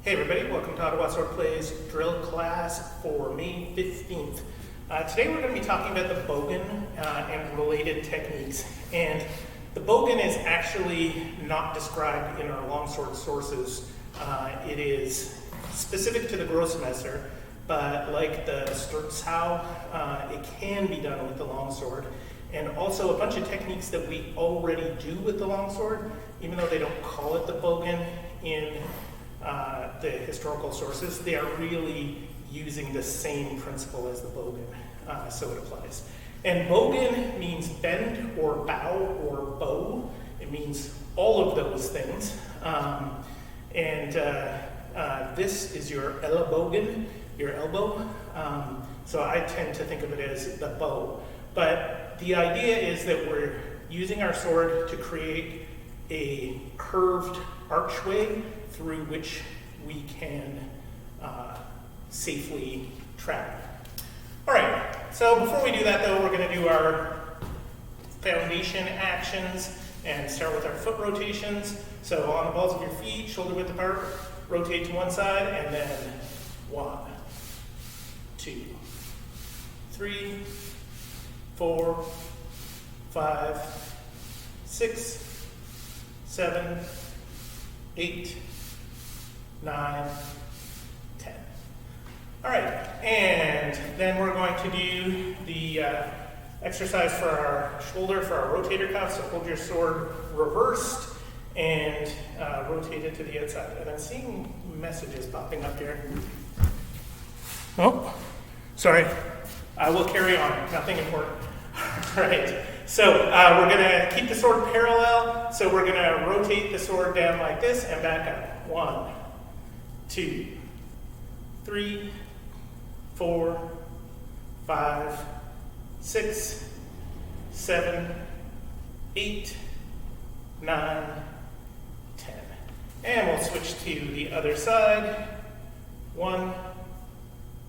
Hey everybody, welcome to Ottawa Swordplay's drill class for May 15th. Today we're going to be talking about the Bogen and related techniques. And the Bogen is actually not described in our longsword sources. It is specific to the grossemesser, but like the Zornhau, it can be done with the longsword. And also a bunch of techniques that we already do with the longsword, even though they don't call it the Bogen in the historical sources, they are really using the same principle as the Bogen, so it applies. And Bogen means bend or bow or bow. It means all of those things. This is your Ellenbogen, your elbow. So I tend to think of it as the bow. But the idea is that we're using our sword to create a curved archway through which we can safely travel. All right, so before we do that though, we're gonna do our foundation actions and start with our foot rotations. So on the balls of your feet, shoulder width apart, rotate to one side, and then 1, 2, 3, 4, 5, 6, 7, 8, 9, 10. All right, and then we're going to do the exercise for our shoulder, for our rotator cuff. So hold your sword reversed and rotate it to the outside. And I'm seeing messages popping up here. Oh, sorry. I will carry on, nothing important. All right, so we're gonna keep the sword parallel. So we're gonna rotate the sword down like this and back up. 1, 2, 3, 4, 5, 6, 7, 8, 9, 10. And we'll switch to the other side. 1,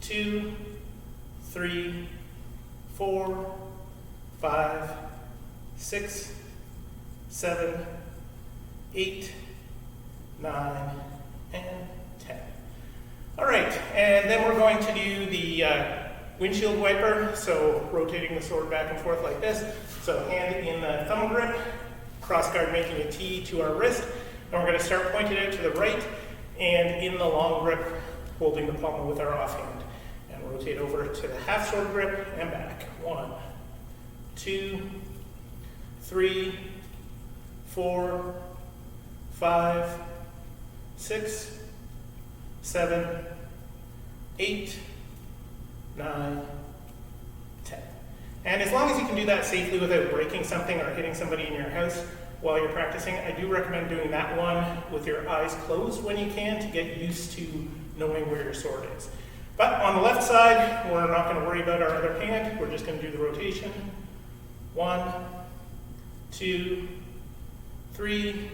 2, 3, 4, 5, 6, 7, 8, 9, and 10. All right, and then we're going to do the windshield wiper, so rotating the sword back and forth like this. So hand in the thumb grip, cross guard making a T to our wrist, and we're going to start pointed out to the right, and in the long grip, holding the pommel with our offhand. And rotate over to the half sword grip and back. 1, 2, 3, 4, 5, 6, 7, 8, 9, 10. And as long as you can do that safely without breaking something or hitting somebody in your house while you're practicing, I do recommend doing that one with your eyes closed when you can to get used to knowing where your sword is. But on the left side, we're not going to worry about our other hand. We're just going to do the rotation. 1, 2, 3,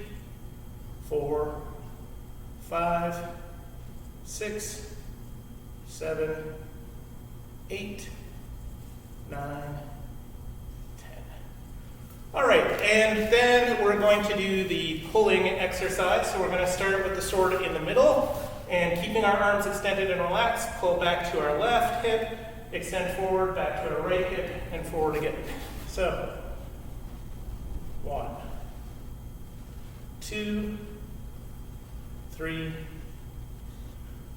4, 5, 6, 7, 8, 9, 10. All right, and then we're going to do the pulling exercise. So we're going to start with the sword in the middle and keeping our arms extended and relaxed, pull back to our left hip, extend forward, back to our right hip, and forward again. So, 1, 2, 3,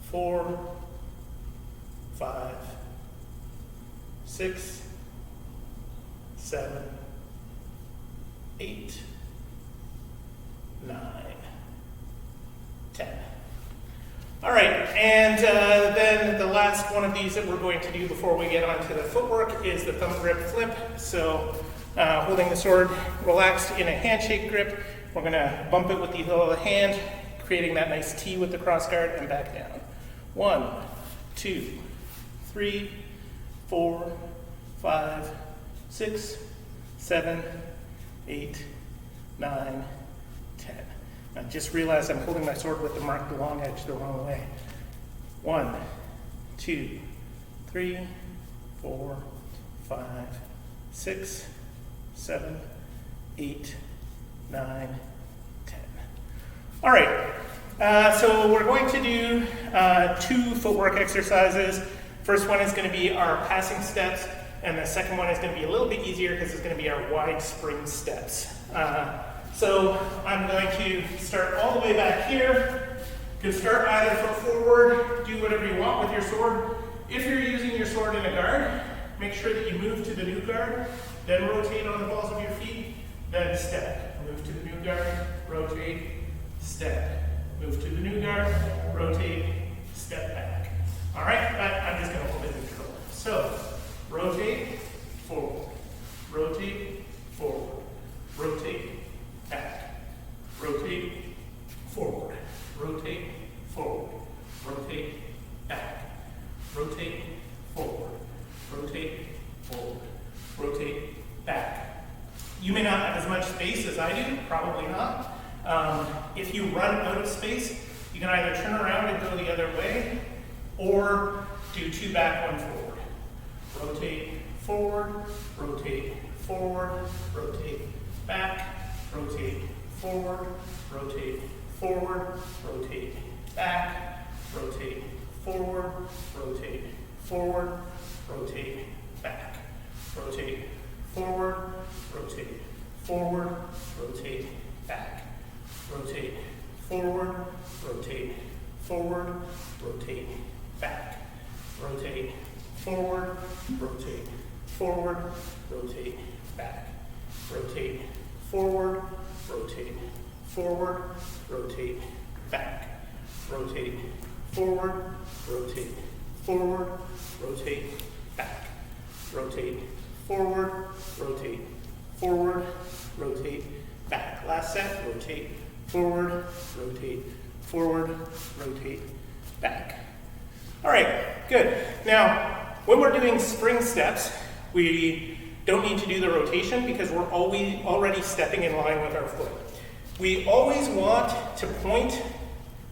4, 5, 6, 7, 8, 9, 10. All right, and then the last one of these that we're going to do before we get onto the footwork is the thumb grip flip. So holding the sword relaxed in a handshake grip, we're going to bump it with the heel of the hand, creating that nice T with the cross guard, and back down. 1, 2, 3, 4, 5, 6, 7, 8, 9, 10. Now just realize I'm holding my sword with the marked long edge the wrong way. 1, 2, 3, 4, 5, 6, 7, 8, 9, 10. All right, So we're going to do 2 footwork exercises. First one is going to be our passing steps, and the second one is going to be a little bit easier because it's going to be our wide spring steps. So I'm going to start all the way back here. You can start either foot forward, do whatever you want with your sword. If you're using your sword in a guard, make sure that you move to the new guard, then rotate on the balls of your feet, then step. Move to the new guard, rotate, step. Move to the new guard, rotate, step back. All right, but I'm just going to hold it in control. So, rotate, forward, rotate, forward, rotate, back, rotate, forward, rotate, forward, rotate, back, rotate, forward, rotate, forward, rotate, back. You may not have as much space as I do, probably not. If you run out of space, you can either turn around and go the other way, or do 2 back, 1 forward. Rotate, forward, rotate, forward, rotate, back, rotate, forward, rotate, forward, rotate, back, rotate, forward, rotate, forward, rotate, back, rotate, forward, rotate, forward, rotate, back, rotate, forward, rotate, forward, rotate, back, rotate, forward, rotate, forward, rotate, back, rotate, forward, rotate, forward, rotate, back, rotate, forward, rotate, forward, rotate, back, rotate, forward, rotate, forward, rotate, back. Last set, rotate, forward, rotate, forward, rotate, back. All right, good. Now, when we're doing spring steps, we don't need to do the rotation because we're already stepping in line with our foot. We always want to point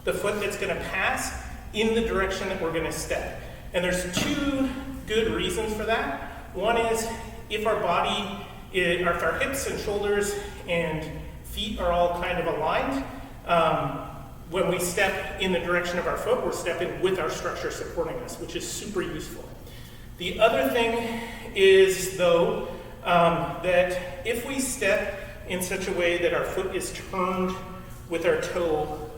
the foot that's going to pass in the direction that we're going to step. And there's 2 good reasons for that. One is if our body, if our hips and shoulders and feet are all kind of aligned, when we step in the direction of our foot, we're stepping with our structure supporting us, which is super useful. The other thing is, though, that if we step in such a way that our foot is turned with our toe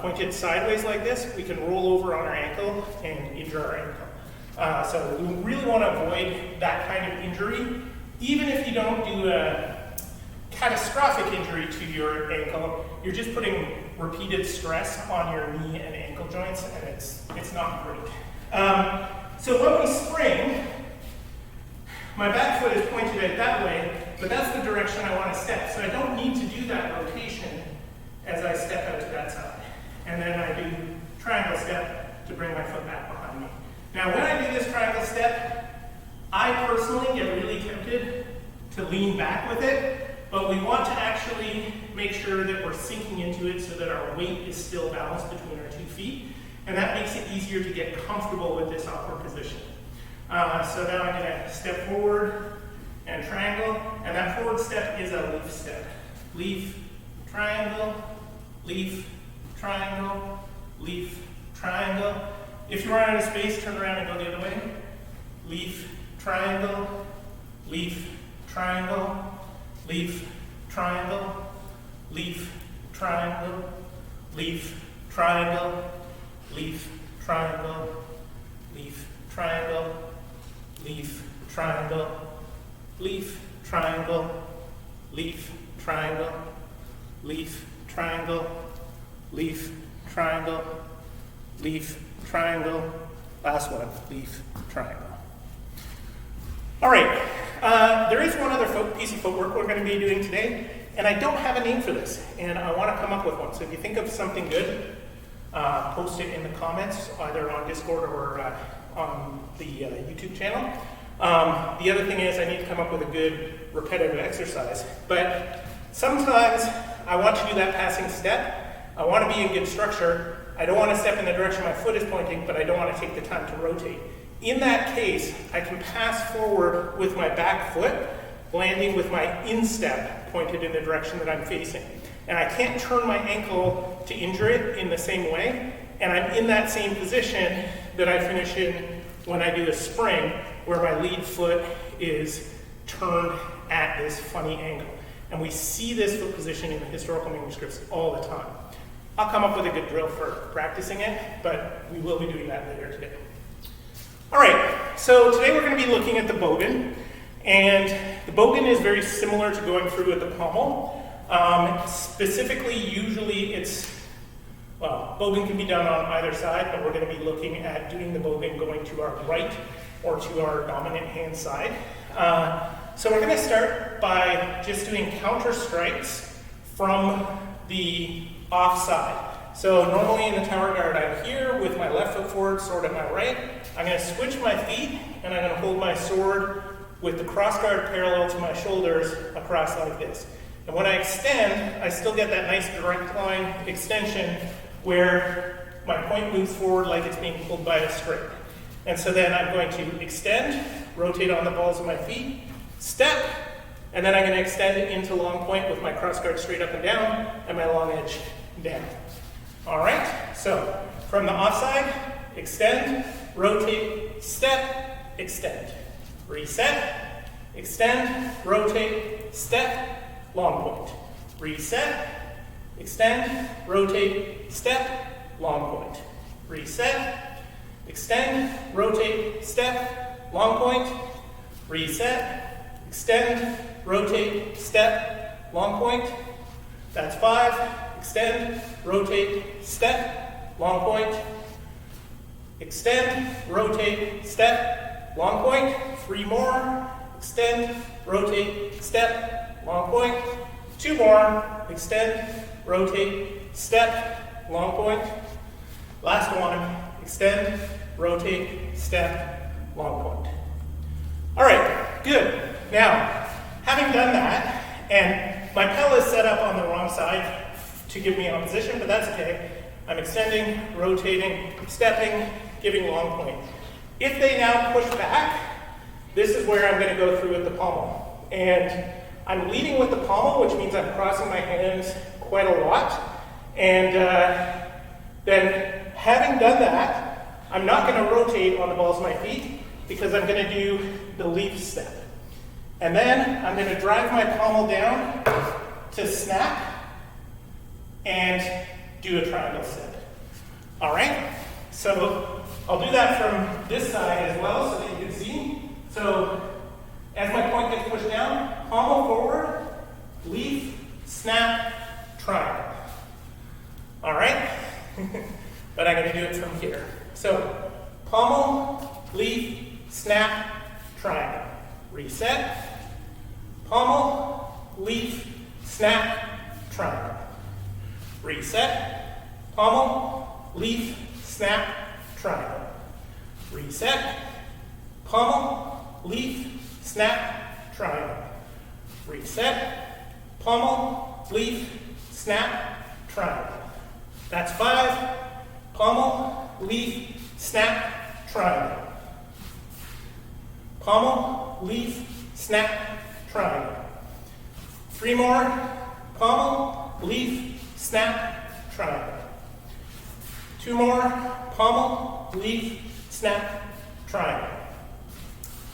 pointed sideways like this, we can roll over on our ankle and injure our ankle. So we really want to avoid that kind of injury. Even if you don't do a catastrophic injury to your ankle, you're just putting repeated stress on your knee and ankle joints, and it's not great. So when we spring, my back foot is pointed out that way, but that's the direction I want to step. So I don't need to do that rotation as I step out to that side. And then I do triangle step to bring my foot back behind me. Now when I do this triangle step, I personally get really tempted to lean back with it, but we want to actually make sure that we're sinking into it so that our weight is still balanced between our 2 feet, and that makes it easier to get comfortable with this awkward position. So now I'm going to step forward and triangle, and that forward step is a leaf step. Leaf, triangle, leaf, triangle, leaf, triangle. If you run out of space, turn around and go the other way. Leaf, triangle, leaf, triangle, leaf, triangle, leaf, triangle, leaf, triangle, leaf, triangle, leaf, triangle, leaf, triangle, leaf, triangle, leaf, triangle, leaf, triangle, leaf, triangle, leaf, triangle. Last one, leaf, triangle. All right, there is one other piece of footwork we're going to be doing today, and I don't have a name for this, and I want to come up with one. So if you think of something good, post it in the comments, either on Discord or on the YouTube channel. The other thing is I need to come up with a good repetitive exercise, but sometimes I want to do that passing step. I want to be in good structure. I don't want to step in the direction my foot is pointing, but I don't want to take the time to rotate. In that case, I can pass forward with my back foot, landing with my instep pointed in the direction that I'm facing. and I can't turn my ankle to injure it in the same way, and I'm in that same position that I finish in when I do a spring, where my lead foot is turned at this funny angle. And we see this foot position in the historical manuscripts all the time. I'll come up with a good drill for practicing it, but we will be doing that later today. All right, so today we're going to be looking at the Bogen, and the Bogen is very similar to going through with the Pommel. Specifically, usually Bogen can be done on either side, but we're going to be looking at doing the Bogen going to our right or to our dominant hand side. So we're going to start by just doing counter strikes from the offside. So normally in the tower guard, I'm here with my left foot forward, sword at my right. I'm going to switch my feet, and I'm going to hold my sword with the cross guard parallel to my shoulders across like this. And when I extend, I still get that nice direct line extension where my point moves forward like it's being pulled by a string. And so then I'm going to extend, rotate on the balls of my feet, step, and then I'm going to extend it into long point with my cross guard straight up and down and my long edge down. All right, so from the offside, extend, rotate, step, extend, reset, extend, rotate, step, long point, reset, extend, rotate, step, long point, reset, extend, rotate, step, long point, reset, extend, rotate, step, long point. That's 5. Extend, rotate, step, long point. Extend, rotate, step, long point. 3 more. Extend, rotate, step, long point. 2 more. Extend, rotate, step, long point. Last one. Extend, rotate, step, long point. All right, good. Now, having done that, and my pedal is set up on the wrong side to give me opposition, but that's okay. I'm extending, rotating, stepping, giving long point. If they now push back, this is where I'm going to go through with the pommel. And I'm leading with the pommel, which means I'm crossing my hands quite a lot. And then having done that, I'm not going to rotate on the balls of my feet because I'm going to do the leaf step. And then I'm going to drive my pommel down to snap and do a triangle step. All right? So I'll do that from this side as well so that you can see. So as my point gets pushed down, pommel forward, leaf, snap, triangle. All right? But I'm going to do it from here. So pommel, leaf, snap, triangle. Reset, pommel, leaf, snap, triangle. Reset, pommel, leaf, snap, triangle. Reset, pommel, leaf, snap, triangle. Reset, pommel, leaf, snap, triangle. That's 5. Pommel, leaf, snap, triangle. Pommel, leaf, snap, triangle. 3 more. Pommel, leaf, snap, triangle. 2 more. Pommel, leaf, snap, triangle.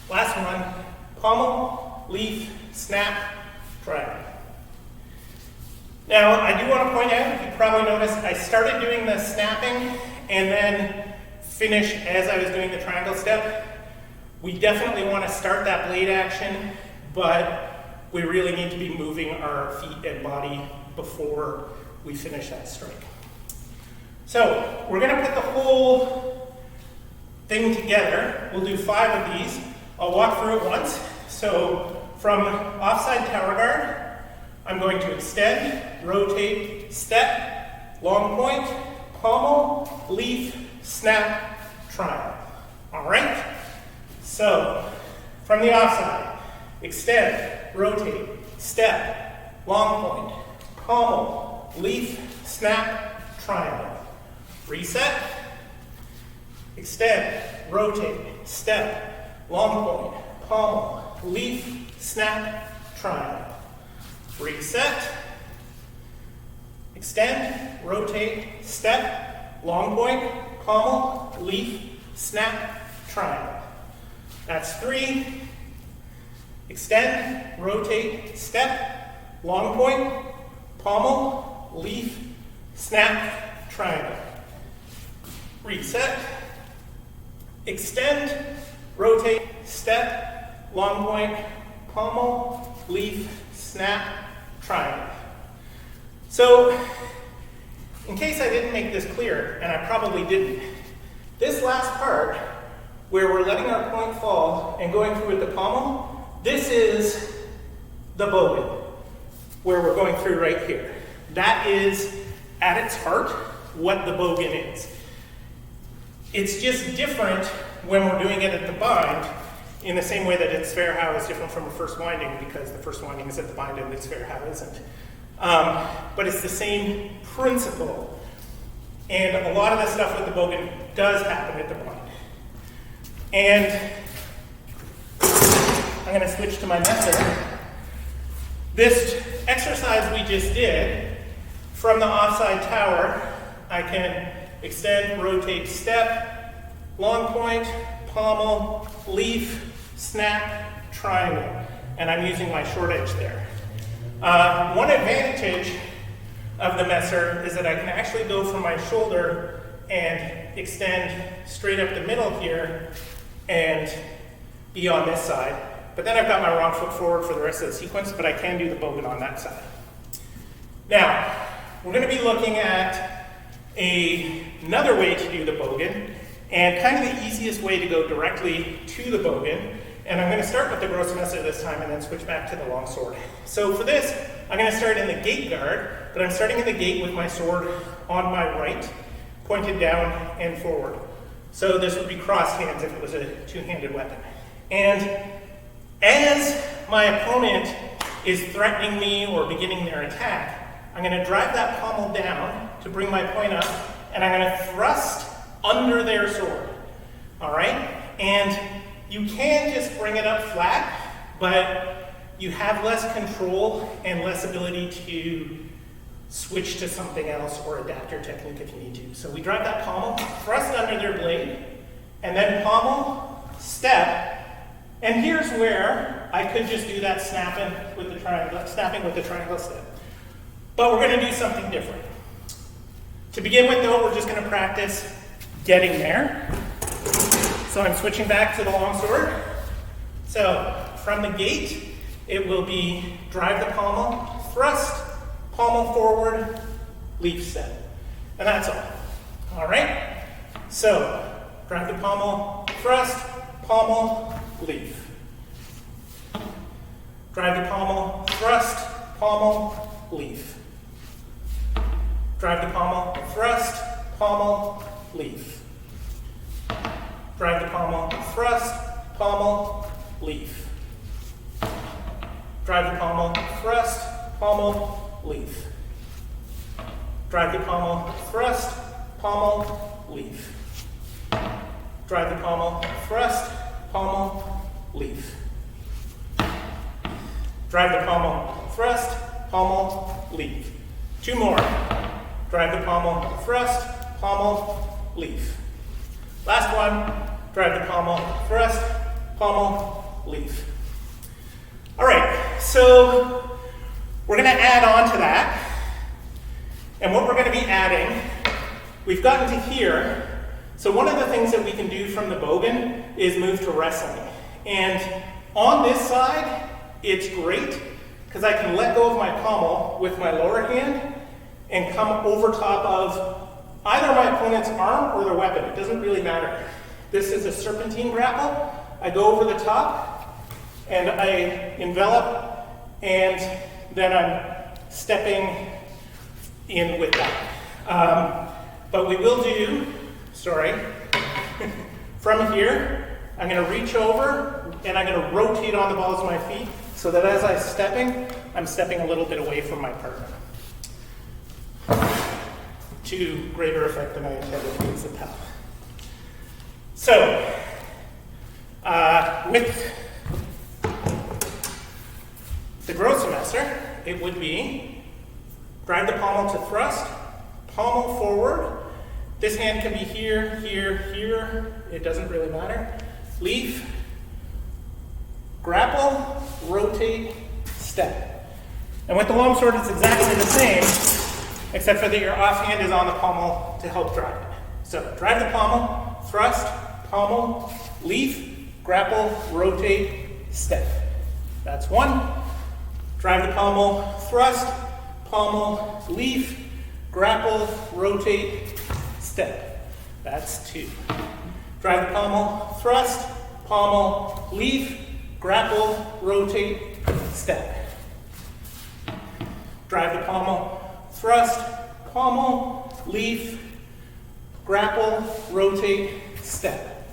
Last one. Pommel, leaf, snap, triangle. Now, I do want to point out, you probably noticed I started doing the snapping and then finished as I was doing the triangle step. We definitely want to start that blade action, but we really need to be moving our feet and body before we finish that strike. So we're going to put the whole thing together. We'll do 5 of these. I'll walk through it once. So from offside tower guard, I'm going to extend, rotate, step, long point, pommel, leaf, snap, triangle. All right? So, from the offside, extend, rotate, step, long point, pommel, leaf, snap, triangle. Reset, extend, rotate, step, long point, pommel, leaf, snap, triangle. Reset, extend, rotate, step, long point, pommel, leaf, snap, triangle. That's 3. Extend, rotate, step, long point, pommel, leaf, snap, triangle. Reset. Extend, rotate, step, long point, pommel, leaf, snap, triangle. So, in case I didn't make this clear, and I probably didn't, this last part, where we're letting our point fall and going through with the pommel, this is the Bogen, where we're going through right here. That is, at its heart, what the Bogen is. It's just different when we're doing it at the bind, in the same way that its Zornhau is different from a first winding, because the first winding is at the bind and its Zornhau isn't. But it's the same principle. And a lot of the stuff with the Bogen does happen at the bind. And I'm going to switch to my messer. This exercise we just did, from the offside tower, I can extend, rotate, step, long point, pommel, leaf, snap, triangle. And I'm using my short edge there. One advantage of the messer is that I can actually go from my shoulder and extend straight up the middle here and be on this side. But then I've got my wrong foot forward for the rest of the sequence, but I can do the Bogen on that side. Now, we're going to be looking at another way to do the Bogen, and kind of the easiest way to go directly to the Bogen. And I'm going to start with the grossemesser this time and then switch back to the longsword. So for this, I'm going to start in the gate guard, but I'm starting in the gate with my sword on my right, pointed down and forward. So this would be crossed hands if it was a two-handed weapon. And as my opponent is threatening me or beginning their attack, I'm going to drive that pommel down to bring my point up, and I'm going to thrust under their sword. All right? And you can just bring it up flat, but you have less control and less ability to switch to something else or adapt your technique if you need to. So we drive that pommel, thrust under their blade, and then pommel, step, and here's where I could just do that snapping with the triangle step. But we're going to do something different. To begin with, though, we're just going to practice getting there. So I'm switching back to the longsword. So from the gate, it will be drive the pommel, thrust, pommel forward, leaf step. And that's all. All right? So drive the pommel, thrust, pommel, leaf. Drive the pommel, thrust, pommel, leaf. Drive the pommel, thrust, pommel, leaf. Drive the pommel, thrust, pommel, leaf. Drive the pommel, thrust, pommel, leaf. Drive the pommel, thrust, pommel, leaf. Drive the pommel, thrust, pommel, leaf. Drive the pommel, thrust, pommel, leaf. 2 more. Drive the pommel, thrust, pommel, leaf. Last one. Drive the pommel, thrust, pommel, leaf. All right, so we're going to add on to that. And what we're going to be adding, we've gotten to here. So one of the things that we can do from the Bogen is move to wrestling. And on this side, it's great because I can let go of my pommel with my lower hand and come over top of either my opponent's arm or their weapon. It doesn't really matter. This is a serpentine grapple. I go over the top and I envelop, and then I'm stepping in with that. But we will do, from here, I'm going to reach over and I'm going to rotate on the balls of my feet so that as I'm stepping a little bit away from my partner. To greater effect than I intended to use the towel. So, with the grossemesser, it would be Drive the pommel to thrust, pommel forward. This hand can be here, here, here. It doesn't really matter. Leaf, grapple, rotate, step. And with the longsword, it's exactly the same, except for that your offhand is on the pommel to help drive it. So drive the pommel, thrust, pommel, leaf, grapple, rotate, step. That's one. Drive the pommel, thrust, pommel, leaf, grapple, rotate, step. That's two. Drive the pommel, thrust, pommel, leaf, grapple, rotate, step. Drive the pommel, thrust, pommel, leaf, grapple, rotate, step.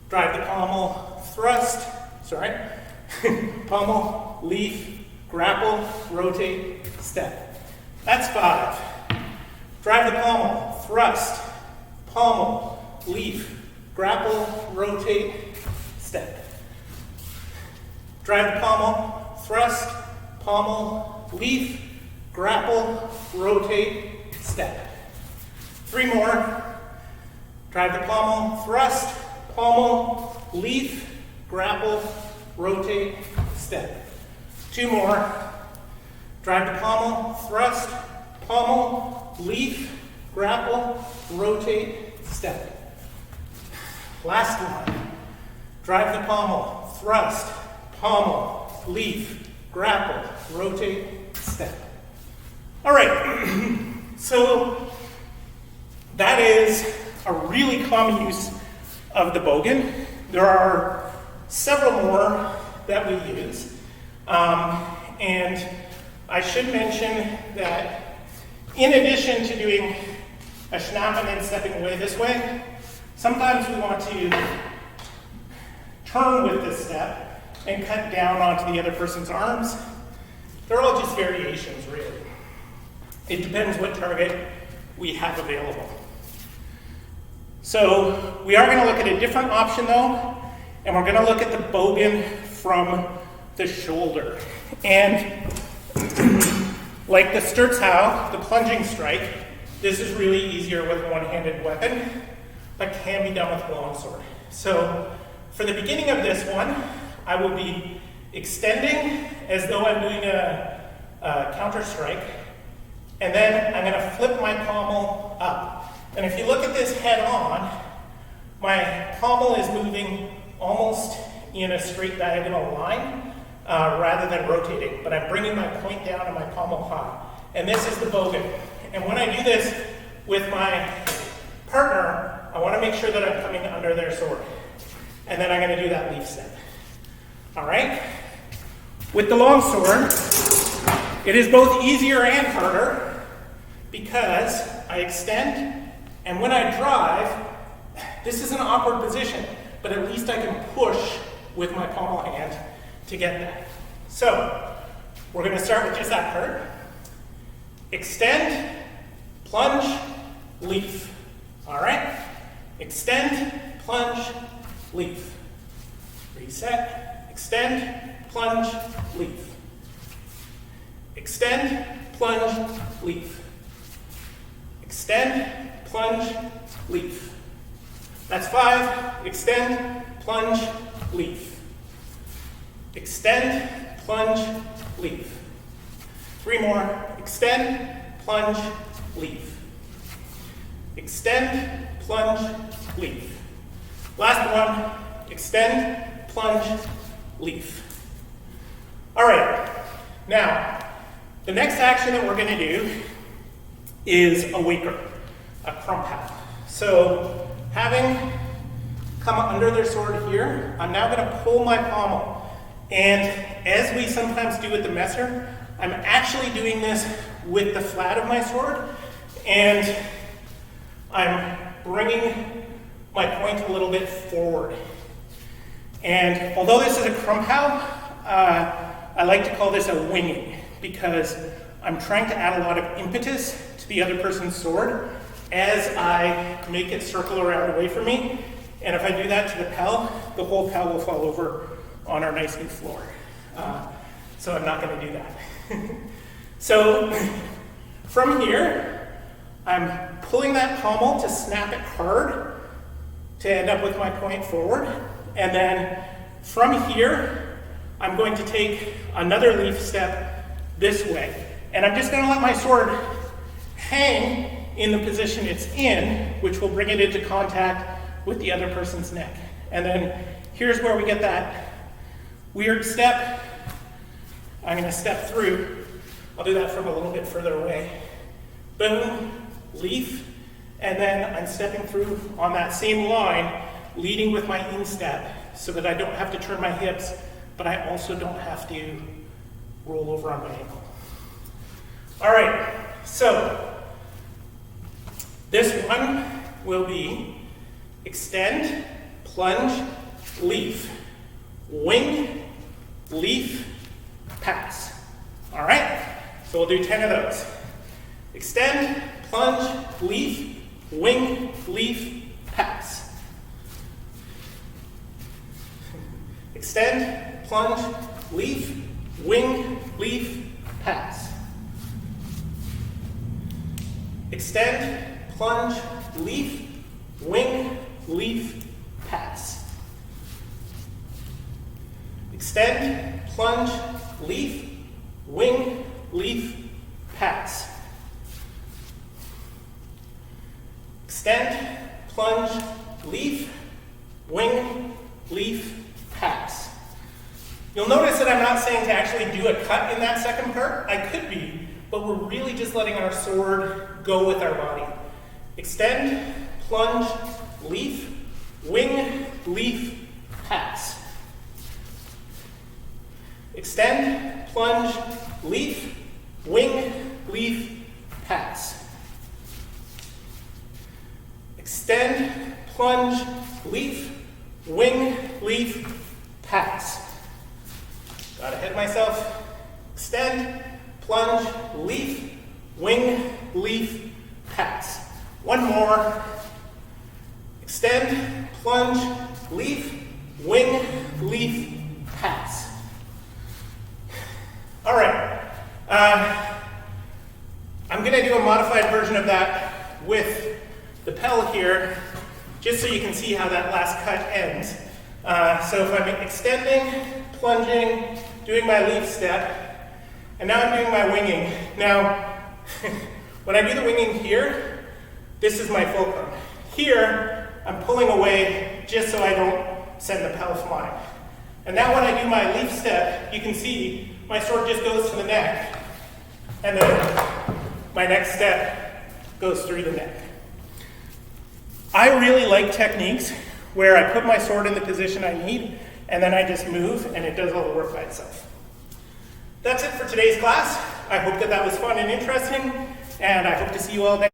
Drive the pommel, thrust, pommel, leaf, grapple, rotate, step. That's five. Drive the pommel, thrust, pommel, leaf, grapple, rotate, step. Drive the pommel, thrust, pommel, leaf, grapple, rotate, step. Three more. Drive the pommel, thrust, pommel, leaf, grapple, rotate, step. Two more. Drive the pommel, thrust, pommel, leaf, grapple, rotate, step. Last one. Drive the pommel, thrust, pommel, leaf, grapple, rotate, step. All right, so that is a really common use of the Bogen. There are several more that we use. And I should mention that in addition to doing a Schnappen and stepping away this way, sometimes we want to turn with this step and cut down onto the other person's arms. They're all just variations, really. It depends what target we have available. So we are going to look at a different option though, and we're going to look at the Bogen from the shoulder. And like the Zornhau, the Plunging Strike, this is really easier with a one-handed weapon, but can be done with a longsword. So for the beginning of this one, I will be extending as though I'm doing a Counterstrike, and then I'm going to flip my pommel up. And if you look at this head on, my pommel is moving almost in a straight diagonal line rather than rotating, but I'm bringing my point down and my pommel high. And this is the Bogen. And when I do this with my partner, I want to make sure that I'm coming under their sword. And then I'm going to do that leaf step. All right? With the longsword, it is both easier and harder because I extend, and when I drive, this is an awkward position, but at least I can push with my pommel hand to get that. So, we're going to start with just that part. Extend, plunge, leaf. All right? Extend, plunge, leaf. Reset, extend, plunge, leaf. Extend, plunge, leaf. Extend, plunge, leaf. That's five. Extend, plunge, leaf. Extend, plunge, leaf. Three more. Extend, plunge, leaf. Extend, plunge, leaf. Last one. Extend, plunge, leaf. All right. Now, the next action that we're going to do is a waker, a crump. So, having come under their sword here, I'm now going to pull my pommel. And as we sometimes do with the messer, I'm actually doing this with the flat of my sword, and I'm bringing my point a little bit forward. And although this is a Krumphau, I like to call this a winging, because I'm trying to add a lot of impetus to the other person's sword as I make it circle around away from me. And if I do that to the pel, the whole pel will fall over on our nice new floor. So I'm not going to do that. So from here, I'm pulling that pommel to snap it hard to end up with my point forward. And then from here, I'm going to take another leaf step this way. And I'm just going to let my sword hang in the position it's in, which will bring it into contact with the other person's neck. And then here's where we get that weird step. I'm going to step through. I'll do that from a little bit further away. Boom, leaf, and then I'm stepping through on that same line, leading with my instep, so that I don't have to turn my hips, but I also don't have to roll over on my ankle. All right, so this one will be extend, plunge, leaf, wing, leaf, pass. All right, so we'll do 10 of those. Extend, plunge, leaf, wing, leaf, pass. Extend, plunge, leaf, wing, leaf, pass. Extend, plunge, leaf, wing, leaf, pass. Extend, plunge, leaf, wing, leaf, pass. Extend, plunge, leaf, wing, leaf, pass. You'll notice that I'm not saying to actually do a cut in that second part. I could be, but we're really just letting our sword go with our body. Extend, plunge, leaf, wing, leaf, pass. Extend, plunge, leaf, wing, leaf, pass. Extend, plunge, leaf, wing, leaf, pass. Got ahead of myself. Extend, plunge, leaf, wing, leaf, pass. One more. Extend, plunge, leaf, wing, leaf, pass. All right. I'm going to do a modified version of that with the Pel here, just so you can see how that last cut ends. So if I'm extending, plunging, doing my leaf step, and now I'm doing my winging. Now, when I do the winging here, this is my fulcrum. Here, I'm pulling away just so I don't send the Pel flying. And now when I do my leaf step, you can see my sword just goes to the neck, and then my next step goes through the neck. I really like techniques where I put my sword in the position I need, and then I just move, and it does all the work by itself. That's it for today's class. I hope that was fun and interesting, and I hope to see you all next